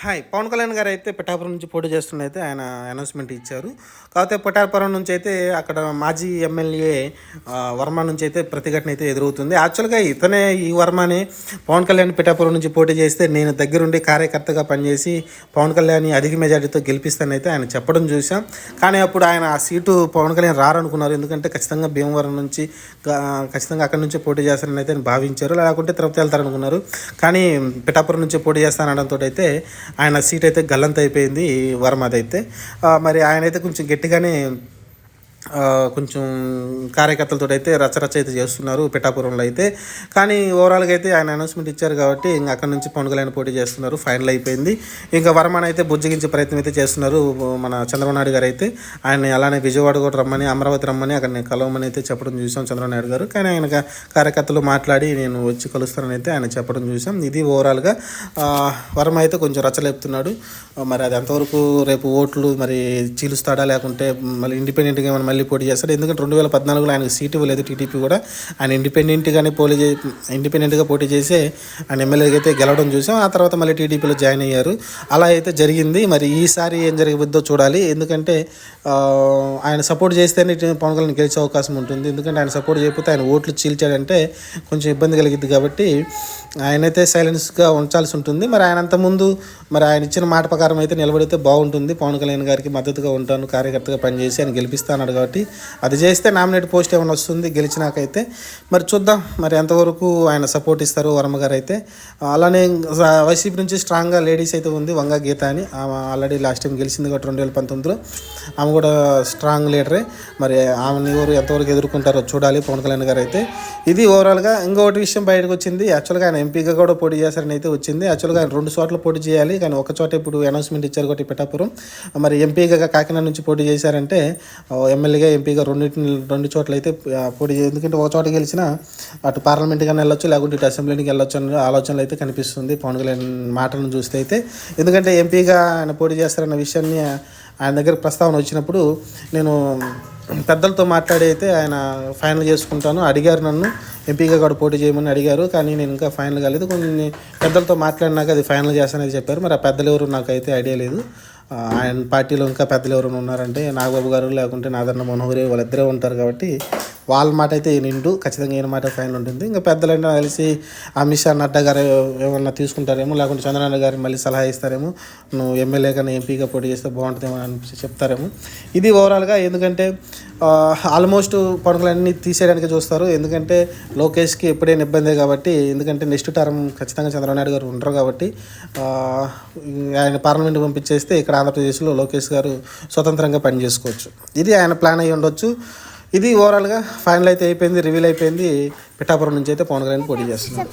Hi! Pawan Kalyan గారైతే Pithapuram నుంచి పోటీ చేస్తున్నయితే ఆయన అనౌన్స్‌మెంట్ ఇచ్చారు. కాకపోతే పిఠాపురం నుంచి అయితే అక్కడ మాజీ ఎమ్మెల్యే వర్మ నుంచి అయితే ప్రతిఘటన అయితే ఎదురవుతుంది. యాక్చువల్‌గా ఇతనే ఈ వర్మనే పవన్ కళ్యాణ్ పిఠాపురం నుంచి పోటీ చేస్తే నేను దగ్గరుండి కార్యకర్తగా పనిచేసి పవన్ కళ్యాణ్‌ని అధిక మెజారిటీతో గెలిపిస్తానైతే ఆయన చెప్పడం చూసాం. కానీ అప్పుడు ఆయన ఆ సీటు పవన్ కళ్యాణ్ రారనుకున్నారు. ఎందుకంటే ఖచ్చితంగా భీమవరం నుంచి ఖచ్చితంగా అక్కడి నుంచే పోటీ చేస్తారని అయితే భావించారు. లేకుంటే తిరుపతి వెళ్తారనుకున్నారు. కానీ పిఠాపురం నుంచి పోటీ చేస్తానడంతో అయితే ఆయన సీట్ అయితే గల్లంత అయిపోయింది వర్మదైతే. మరి ఆయనైతే కొంచెం గట్టిగానే కొంచెం కార్యకర్తలతో అయితే రచరచ అయితే చేస్తున్నారు పిఠాపురంలో అయితే. కానీ ఓవరాల్గా అయితే ఆయన అనౌన్స్మెంట్ ఇచ్చారు కాబట్టి ఇంకా అక్కడ నుంచి పవన్ కళ్యాణ్ పోటీ చేస్తున్నారు. ఫైనల్ అయిపోయింది. ఇంకా వర్మని అయితే బుజ్జగించే ప్రయత్నం అయితే చేస్తున్నారు మన చంద్రబాబు నాయుడు గారు అయితే. ఆయన అలానే విజయవాడ కూడా రమ్మని, అమరావతి రమ్మని అక్కడ కలవమని అయితే చెప్పడం చూసాం చంద్రబాబు నాయుడు గారు. కానీ ఆయన కార్యకర్తలు మాట్లాడి నేను వచ్చి కలుస్తానని అయితే ఆయన చెప్పడం చూసాం. ఇది ఓవరాల్గా వర్మ అయితే కొంచెం రచ్చలేపుతున్నాడు. మరి అది ఎంతవరకు రేపు ఓట్లు మరి చీలుస్తాడా లేకుంటే మళ్ళీ ఇండిపెండెంట్గా ఏమైనా మళ్ళీ పోటీ చేస్తాడు. ఎందుకంటే 2014లో ఆయనకు సీటు ఇవ్వలేదు టీడీపీ కూడా. ఆయన ఇండిపెండెంట్గా పోటీ చేసి ఆయన ఎమ్మెల్యేగా అయితే గెలవడం చూసాం. ఆ తర్వాత మళ్ళీ టీడీపీలో జాయిన్ అయ్యారు. అలా అయితే జరిగింది. మరి ఈసారి ఏం జరగబోద్దో చూడాలి. ఎందుకంటే ఆయన సపోర్ట్ చేస్తేనే పవన్ కళ్యాణ్ గెలిచే అవకాశం ఉంటుంది. ఎందుకంటే ఆయన సపోర్ట్ చేయకపోతే ఆయన ఓట్లు చీల్చాడంటే కొంచెం ఇబ్బంది కలిగిద్ది కాబట్టి ఆయనైతే సైలెన్స్గా ఉంచాల్సి ఉంటుంది. మరి ఆయన అంతకుముందు మరి ఆయన ఇచ్చిన మాట ప్రకారం అయితే నిలబడితే బాగుంటుంది. పవన్ కళ్యాణ్ గారికి మద్దతుగా ఉంటాను, కార్యకర్తగా పనిచేసి ఆయన గెలిపిస్తాను కాబట్టి అది చేస్తే నామినేట్ పోస్ట్ ఏమైనా వస్తుంది గెలిచినాకైతే. మరి చూద్దాం మరి ఎంతవరకు ఆయన సపోర్ట్ ఇస్తారు వర్మ గారు అయితే. అలానే వైసీపీ నుంచి స్ట్రాంగ్గా లేడీస్ అయితే ఉంది, వంగ గీత అని. ఆమె ఆల్రెడీ లాస్ట్ టైం గెలిచింది కాబట్టి 2019లో. ఆమె కూడా స్ట్రాంగ్ లీడరే. మరి ఆమెను ఎవరు ఎంతవరకు ఎదుర్కొంటారో చూడాలి పవన్ కళ్యాణ్ గారు అయితే. ఇది ఓవరాల్గా. ఇంకొకటి విషయం బయటకు వచ్చింది. యాక్చువల్గా ఆయన ఎంపీగా కూడా పోటీ చేశారని అయితే వచ్చింది. యాక్చువల్గా ఆయన 2 చోట్ల పోటీ చేయాలి, కానీ ఒక చోట ఇప్పుడు అనౌన్స్మెంట్ ఇచ్చారు కాబట్టి పిఠాపురం. మరి ఎంపీగా కాకినాడ నుంచి పోటీ చేశారంటే ఎమ్మెల్యేగా ఎంపీగా 2 చోట్ల అయితే పోటీ చేయాలి. ఎందుకంటే ఒక చోట గెలిచినా అటు పార్లమెంట్గానే వెళ్ళొచ్చు, లేకుంటే ఇటు అసెంబ్లీకి వెళ్ళొచ్చు అనే ఆలోచనలు అయితే కనిపిస్తుంది పవన్ కళ్యాణ్ మాటలను చూస్తే అయితే. ఎందుకంటే ఎంపీగా ఆయన పోటీ చేస్తారన్న విషయాన్ని ఆయన దగ్గర ప్రస్తావన వచ్చినప్పుడు నేను పెద్దలతో మాట్లాడి అయితే ఆయన ఫైనల్ చేసుకుంటాను అడిగారు, నన్ను ఎంపీగా కూడా పోటీ చేయమని అడిగారు. కానీ నేను ఇంకా ఫైనల్ కాలేదు. కొన్ని పెద్దలతో మాట్లాడినాక అది ఫైనల్ చేస్తానని చెప్పారు. మరి ఆ పెద్దలు ఎవరు నాకైతే ఐడియా లేదు. ఆయన పార్టీలో ఇంకా పెద్దలు ఎవరైనా ఉన్నారంటే నాగబాబు గారు లేకుంటే నాదన్న మనోహరి వాళ్ళిద్దరే ఉంటారు కాబట్టి వాళ్ళ మాట అయితే నిండు ఖచ్చితంగా ఈయన మాట ఫైనల్ ఉంటుంది. ఇంకా పెద్దలంటే కలిసి అమిత్ షా, నడ్డా గారు ఏమన్నా తీసుకుంటారేమో, లేకుంటే చంద్రబాబు గారు మళ్ళీ సలహా ఇస్తారేమో, నువ్వు ఎమ్మెల్యే కన్నా ఎంపీగా పోటీ చేస్తే బాగుంటుందేమో అని చెప్తారేమో. ఇది ఓవరాల్గా. ఎందుకంటే ఆల్మోస్ట్ పవన్ కళ్యాణ్ని తీసేయడానికి చూస్తారు. ఎందుకంటే లోకేష్కి ఎప్పుడైనా ఇబ్బందే కాబట్టి. ఎందుకంటే నెక్స్ట్ టర్మ్ ఖచ్చితంగా చంద్రబాబు నాయుడు గారు ఉండరు కాబట్టి ఆయన పార్లమెంట్ పంపించేస్తే ఇక్కడ ఆంధ్రప్రదేశ్లో లోకేష్ గారు స్వతంత్రంగా పనిచేసుకోవచ్చు. ఇది ఆయన ప్లాన్ అయ్యి ఉండొచ్చు. ఇది ఓవరాల్గా ఫైనల్ అయితే అయిపోయింది, రివీల్ అయిపోయింది. పిఠాపురం నుంచి అయితే పవన్ కళ్యాణ్ పోటీ చేస్తున్నారు.